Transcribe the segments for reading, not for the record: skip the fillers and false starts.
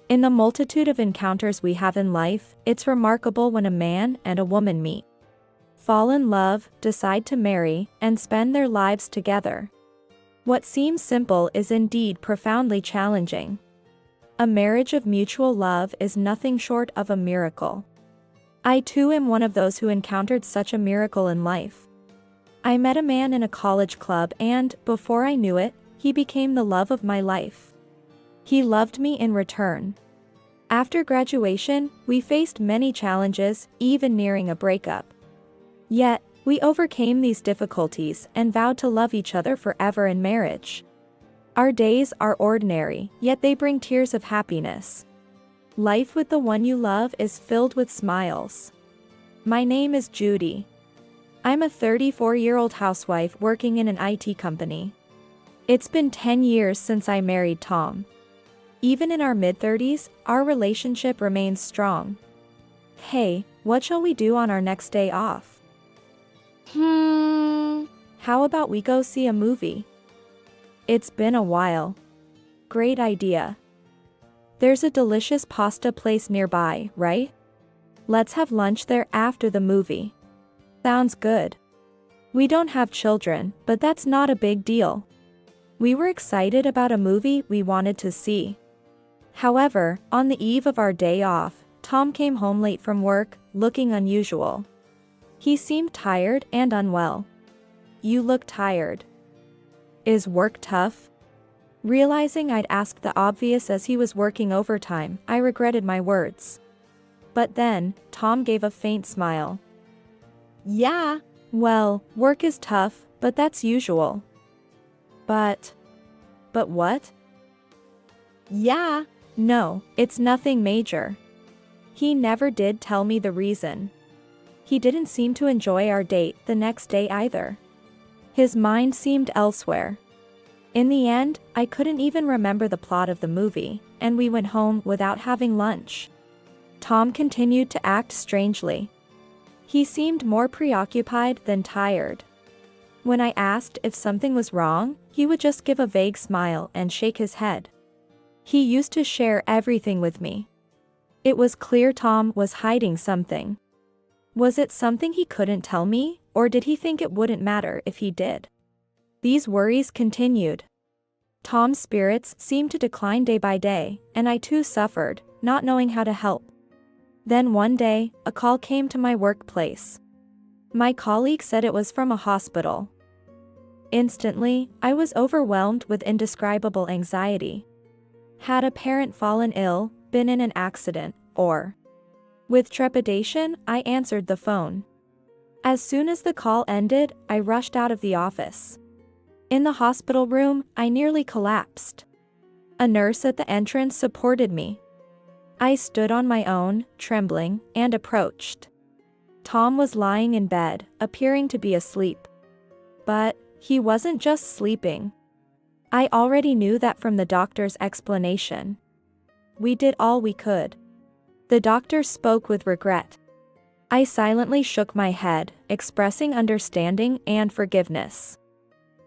In the multitude of encounters we have in life, it's remarkable when a man and a woman meet, fall in love, decide to marry, and spend their lives together. What seems simple is indeed profoundly challenging. A marriage of mutual love is nothing short of a miracle. I too am one of those who encountered such a miracle in life. I met a man in a college club and, before I knew it, he became the love of my life. He loved me in return. After graduation, we faced many challenges, even nearing a breakup. Yet, we overcame these difficulties and vowed to love each other forever in marriage. Our days are ordinary, yet they bring tears of happiness. Life with the one you love is filled with smiles. My name is Judy. I'm a 34-year-old housewife working in an IT company. It's been 10 years since I married Tom. Even in our mid-30s, our relationship remains strong. Hey, what shall we do on our next day off? How about we go see a movie? It's been a while. Great idea. There's a delicious pasta place nearby, right? Let's have lunch there after the movie. Sounds good. We don't have children, but that's not a big deal. We were excited about a movie we wanted to see. However, on the eve of our day off, Tom came home late from work, looking unusual. He seemed tired and unwell. You look tired. Is work tough? Realizing I'd asked the obvious as he was working overtime, I regretted my words. But then, Tom gave a faint smile. Yeah. Well, work is tough, but that's usual. But what? Yeah. No, it's nothing major. He never did tell me the reason. He didn't seem to enjoy our date the next day either. His mind seemed elsewhere. In the end, I couldn't even remember the plot of the movie, and we went home without having lunch. Tom continued to act strangely. He seemed more preoccupied than tired. When I asked if something was wrong, he would just give a vague smile and shake his head. He used to share everything with me. It was clear Tom was hiding something. Was it something he couldn't tell me, or did he think it wouldn't matter if he did? These worries continued. Tom's spirits seemed to decline day by day, and I too suffered, not knowing how to help. Then one day, a call came to my workplace. My colleague said it was from a hospital. Instantly, I was overwhelmed with indescribable anxiety. Had a parent fallen ill, been in an accident, or... With trepidation, I answered the phone. As soon as the call ended, I rushed out of the office. In the hospital room, I nearly collapsed. A nurse at the entrance supported me. I stood on my own, trembling, and approached. Tom was lying in bed, appearing to be asleep. But he wasn't just sleeping. I already knew that from the doctor's explanation. We did all we could. The doctor spoke with regret. I silently shook my head, expressing understanding and forgiveness.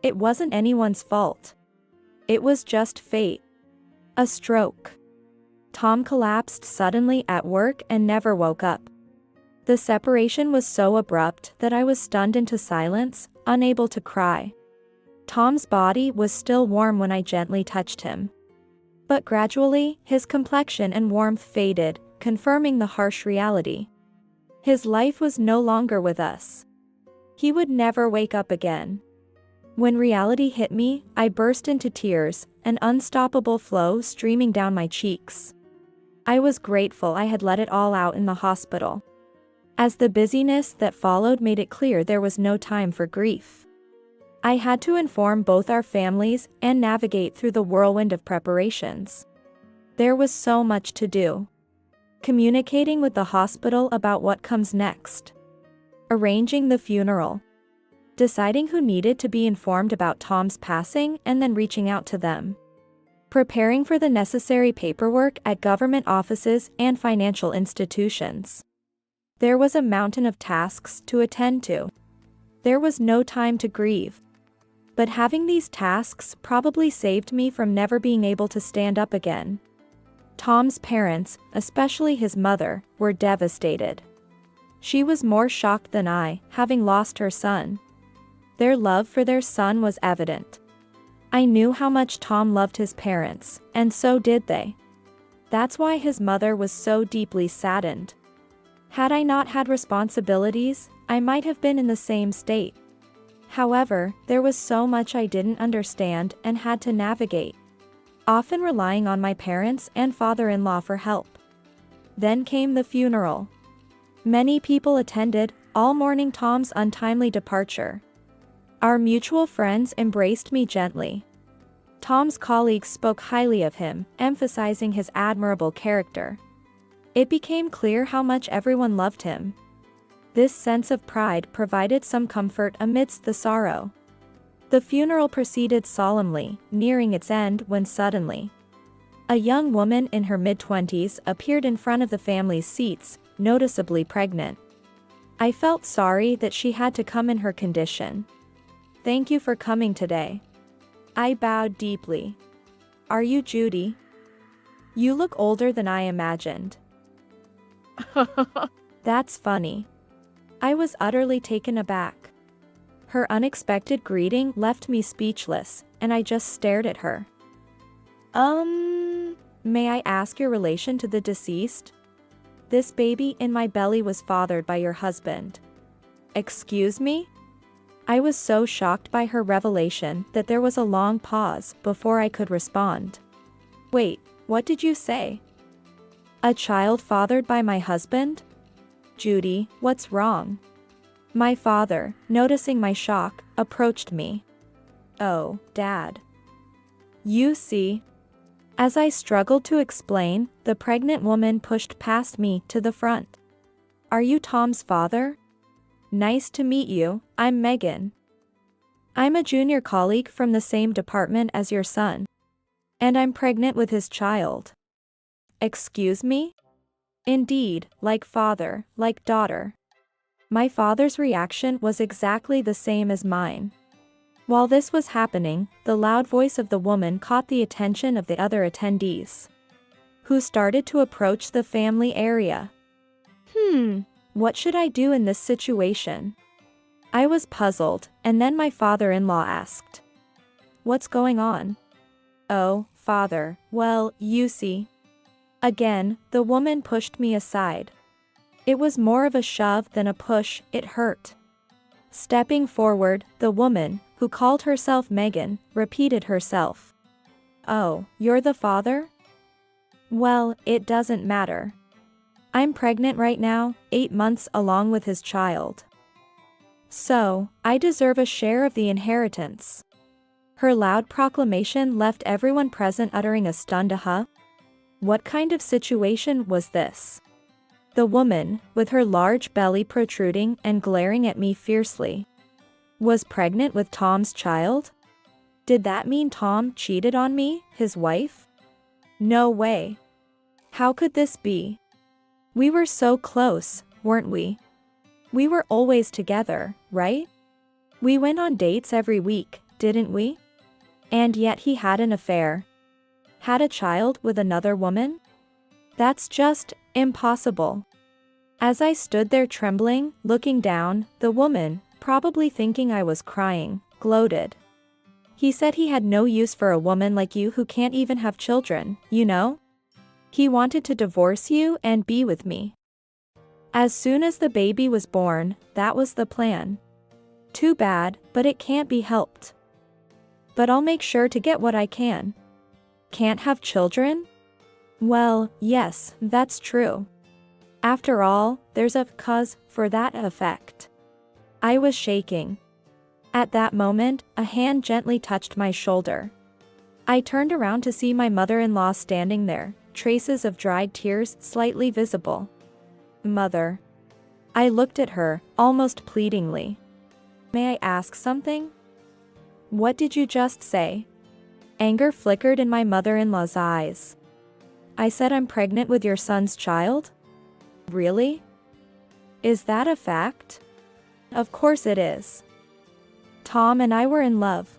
It wasn't anyone's fault. It was just fate. A stroke. Tom collapsed suddenly at work and never woke up. The separation was so abrupt that I was stunned into silence, unable to cry. Tom's body was still warm when I gently touched him. But gradually, his complexion and warmth faded, confirming the harsh reality. His life was no longer with us. He would never wake up again. When reality hit me, I burst into tears, an unstoppable flow streaming down my cheeks. I was grateful I had let it all out in the hospital, as the busyness that followed made it clear there was no time for grief. I had to inform both our families and navigate through the whirlwind of preparations. There was so much to do. Communicating with the hospital about what comes next. Arranging the funeral. Deciding who needed to be informed about Tom's passing and then reaching out to them. Preparing for the necessary paperwork at government offices and financial institutions. There was a mountain of tasks to attend to. There was no time to grieve. But having these tasks probably saved me from never being able to stand up again. Tom's parents, especially his mother, were devastated. She was more shocked than I, having lost her son. Their love for their son was evident. I knew how much Tom loved his parents, and so did they. That's why his mother was so deeply saddened. Had I not had responsibilities, I might have been in the same state. However, there was so much I didn't understand and had to navigate, often relying on my parents and father-in-law for help. Then came the funeral. Many people attended, all mourning Tom's untimely departure. Our mutual friends embraced me gently. Tom's colleagues spoke highly of him, emphasizing his admirable character. It became clear how much everyone loved him. This sense of pride provided some comfort amidst the sorrow. The funeral proceeded solemnly, nearing its end when suddenly a young woman in her mid-20s appeared in front of the family's seats, noticeably pregnant. I felt sorry that she had to come in her condition. "Thank you for coming today." I bowed deeply. "Are you Judy? You look older than I imagined." "That's funny." I was utterly taken aback. Her unexpected greeting left me speechless, and I just stared at her. May I ask your relation to the deceased? This baby in my belly was fathered by your husband." "Excuse me?" I was so shocked by her revelation that there was a long pause before I could respond. "Wait, what did you say? A child fathered by my husband? Judy, what's wrong?" My father, noticing my shock, approached me. "Oh, Dad. You see." As I struggled to explain, the pregnant woman pushed past me to the front. "Are you Tom's father? Nice to meet you, I'm Megan. I'm a junior colleague from the same department as your son. And I'm pregnant with his child." "Excuse me?" Indeed, like father, like daughter. My father's reaction was exactly the same as mine. While this was happening, the loud voice of the woman caught the attention of the other attendees, who started to approach the family area. What should I do in this situation? I was puzzled, and then my father-in-law asked, "What's going on?" "Oh, father, well, you see." Again, the woman pushed me aside. It was more of a shove than a push, it hurt. Stepping forward, the woman, who called herself Megan, repeated herself. "Oh, you're the father? Well, it doesn't matter. I'm pregnant right now, 8 months along with his child. So, I deserve a share of the inheritance." Her loud proclamation left everyone present uttering a stunned "huh?" What kind of situation was this? The woman, with her large belly protruding and glaring at me fiercely, was pregnant with Tom's child? Did that mean Tom cheated on me, his wife? No way. How could this be? We were so close, weren't we? We were always together, right? We went on dates every week, didn't we? And yet he had an affair. Had a child with another woman? That's just impossible. As I stood there trembling, looking down, the woman, probably thinking I was crying, gloated. "He said he had no use for a woman like you who can't even have children, you know? He wanted to divorce you and be with me. As soon as the baby was born, that was the plan. Too bad, but it can't be helped. But I'll make sure to get what I can." Can't have children? Well, yes, that's true. After all, there's a cause for that effect. I was shaking. At that moment, a hand gently touched my shoulder. I turned around to see my mother-in-law standing there, traces of dried tears slightly visible. "Mother." I looked at her, almost pleadingly. "May I ask something?" "What did you just say?" Anger flickered in my mother-in-law's eyes. "I said I'm pregnant with your son's child? Really? Is that a fact?" "Of course it is. Tom and I were in love.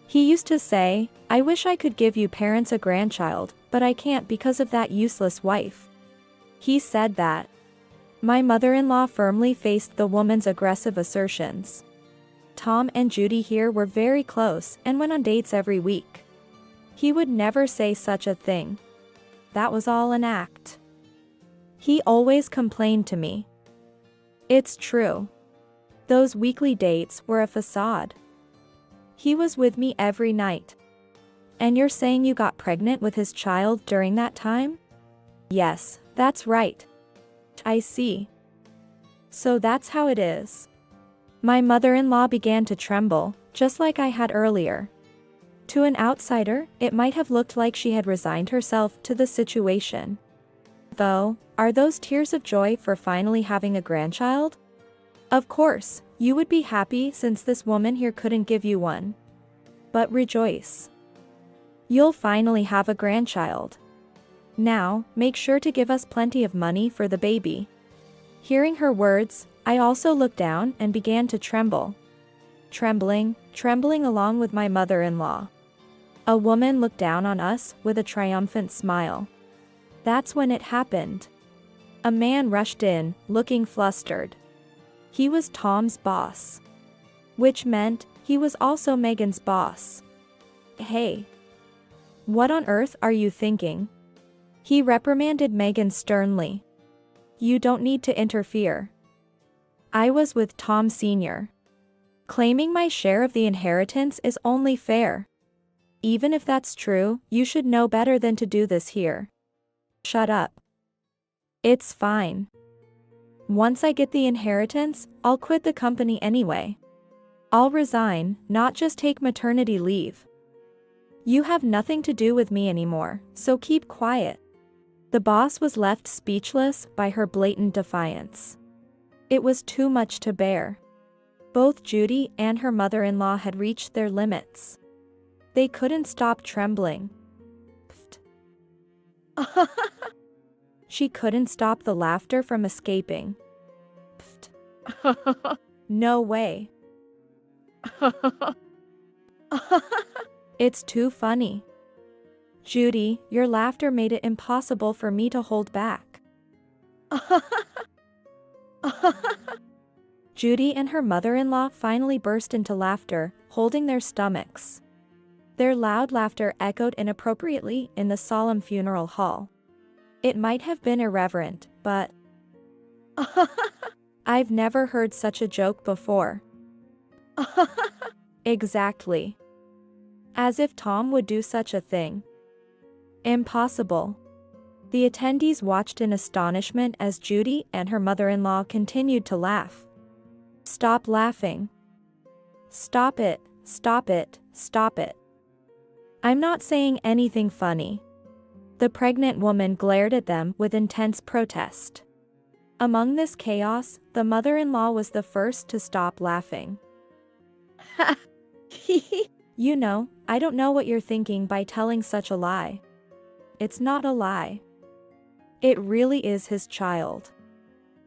He used to say, "I wish I could give you parents a grandchild, but I can't because of that useless wife." He said that. My mother-in-law firmly faced the woman's aggressive assertions. Tom and Judy here were very close and went on dates every week. He would never say such a thing. That was all an act. He always complained to me. It's true. Those weekly dates were a facade. He was with me every night. And you're saying you got pregnant with his child during that time? Yes, that's right. I see. So that's how it is. My mother-in-law began to tremble, just like I had earlier. To an outsider, it might have looked like she had resigned herself to the situation. Though, are those tears of joy for finally having a grandchild? Of course, you would be happy since this woman here couldn't give you one. But rejoice. You'll finally have a grandchild. Now, make sure to give us plenty of money for the baby. Hearing her words, I also looked down and began to tremble. Trembling along with my mother-in-law. A woman looked down on us with a triumphant smile. That's when it happened. A man rushed in, looking flustered. He was Tom's boss. Which meant, he was also Megan's boss. Hey. What on earth are you thinking? He reprimanded Megan sternly. You don't need to interfere. I was with Tom Sr. Claiming my share of the inheritance is only fair. Even if that's true, you should know better than to do this here. Shut up. It's fine. Once I get the inheritance, I'll quit the company anyway. I'll resign, not just take maternity leave. You have nothing to do with me anymore, so keep quiet. The boss was left speechless by her blatant defiance. It was too much to bear. Both Judy and her mother-in-law had reached their limits. They couldn't stop trembling. She couldn't stop the laughter from escaping. No way. It's too funny. Judy, your laughter made it impossible for me to hold back. Judy and her mother-in-law finally burst into laughter, holding their stomachs. Their loud laughter echoed inappropriately in the solemn funeral hall. It might have been irreverent, but I've never heard such a joke before. Exactly. As if Tom would do such a thing. Impossible. The attendees watched in astonishment as Judy and her mother-in-law continued to laugh. Stop laughing. Stop it, stop it, stop it. I'm not saying anything funny. The pregnant woman glared at them with intense protest. Among this chaos, the mother-in-law was the first to stop laughing. You know, I don't know what you're thinking by telling such a lie. It's not a lie. It really is his child.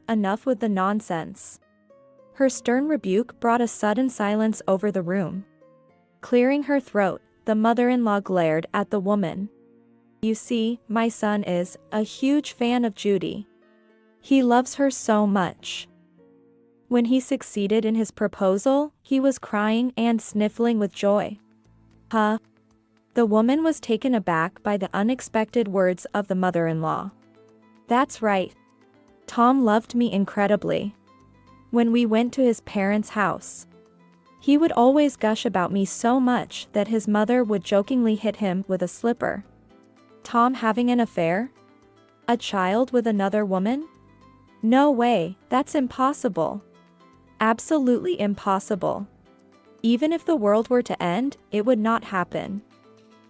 Enough with the nonsense. Her stern rebuke brought a sudden silence over the room. Clearing her throat, the mother-in-law glared at the woman. You see, my son is a huge fan of Judy. He loves her so much. When he succeeded in his proposal, he was crying and sniffling with joy. Huh? The woman was taken aback by the unexpected words of the mother-in-law. That's right. Tom loved me incredibly. When we went to his parents' house, he would always gush about me so much that his mother would jokingly hit him with a slipper. Tom having an affair? A child with another woman? No way, that's impossible. Absolutely impossible. Even if the world were to end, it would not happen.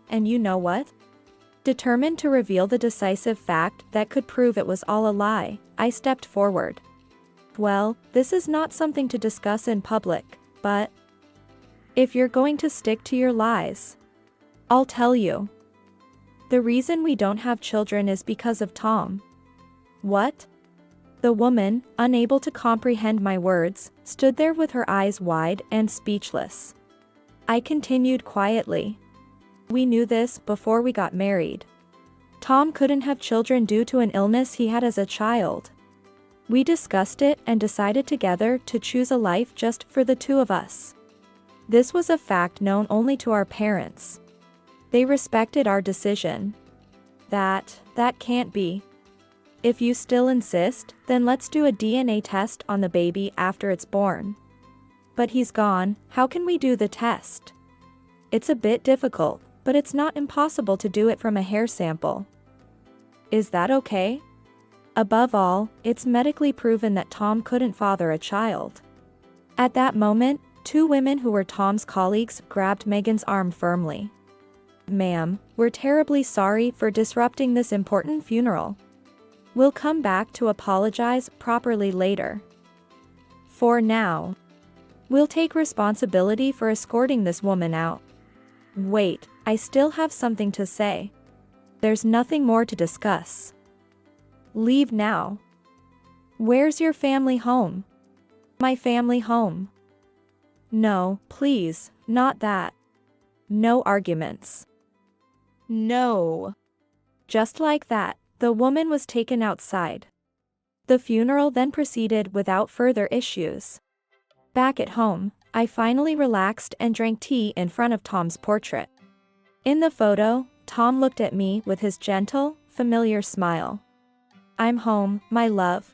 And you know what? Determined to reveal the decisive fact that could prove it was all a lie, I stepped forward. Well, this is not something to discuss in public, but if you're going to stick to your lies, I'll tell you. The reason we don't have children is because of Tom. What? The woman, unable to comprehend my words, stood there with her eyes wide and speechless. I continued quietly. We knew this before we got married. Tom couldn't have children due to an illness he had as a child. We discussed it and decided together to choose a life just for the two of us. This was a fact known only to our parents. They respected our decision. That can't be. If you still insist, then let's do a DNA test on the baby after it's born. But he's gone, how can we do the test? It's a bit difficult, but it's not impossible to do it from a hair sample. Is that okay? Above all, it's medically proven that Tom couldn't father a child. At that moment, two women who were Tom's colleagues grabbed Megan's arm firmly. Ma'am, we're terribly sorry for disrupting this important funeral. We'll come back to apologize properly later. For now, we'll take responsibility for escorting this woman out. Wait, I still have something to say. There's nothing more to discuss. Leave now. Where's your family home? My family home. No, please, not that. No arguments. No. Just like that, the woman was taken outside. The funeral then proceeded without further issues. Back at home, I finally relaxed and drank tea in front of Tom's portrait. In the photo, Tom looked at me with his gentle, familiar smile. I'm home, my love.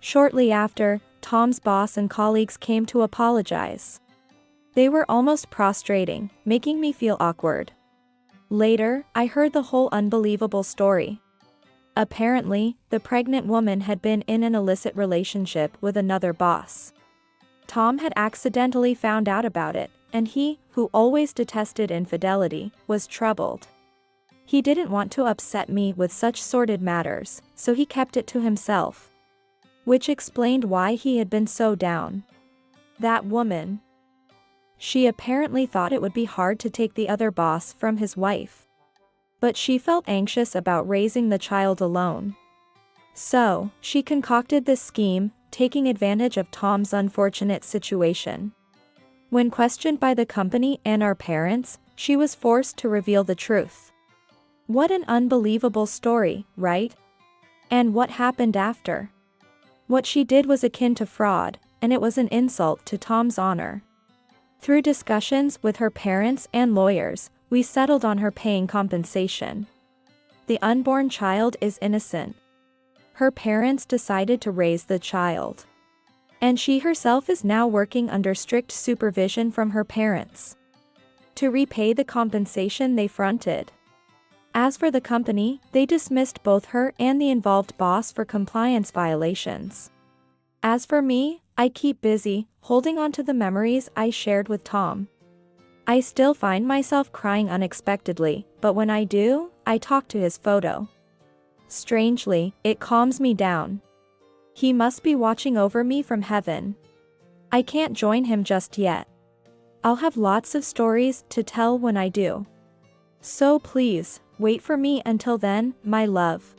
Shortly after, Tom's boss and colleagues came to apologize. They were almost prostrating, making me feel awkward. Later, I heard the whole unbelievable story. Apparently, the pregnant woman had been in an illicit relationship with another boss. Tom had accidentally found out about it, and he, who always detested infidelity, was troubled. He didn't want to upset me with such sordid matters, so he kept it to himself. Which explained why he had been so down. That woman. She apparently thought it would be hard to take the other boss from his wife. But she felt anxious about raising the child alone. So, she concocted this scheme, taking advantage of Tom's unfortunate situation. When questioned by the company and our parents, she was forced to reveal the truth. What an unbelievable story, right? And what happened after? What she did was akin to fraud, and it was an insult to Tom's honor. Through discussions with her parents and lawyers, we settled on her paying compensation. The unborn child is innocent. Her parents decided to raise the child. And she herself is now working under strict supervision from her parents to repay the compensation they fronted. As for the company, they dismissed both her and the involved boss for compliance violations. As for me, I keep busy, holding on to the memories I shared with Tom. I still find myself crying unexpectedly, but when I do, I talk to his photo. Strangely, it calms me down. He must be watching over me from heaven. I can't join him just yet. I'll have lots of stories to tell when I do. So please, wait for me until then, my love.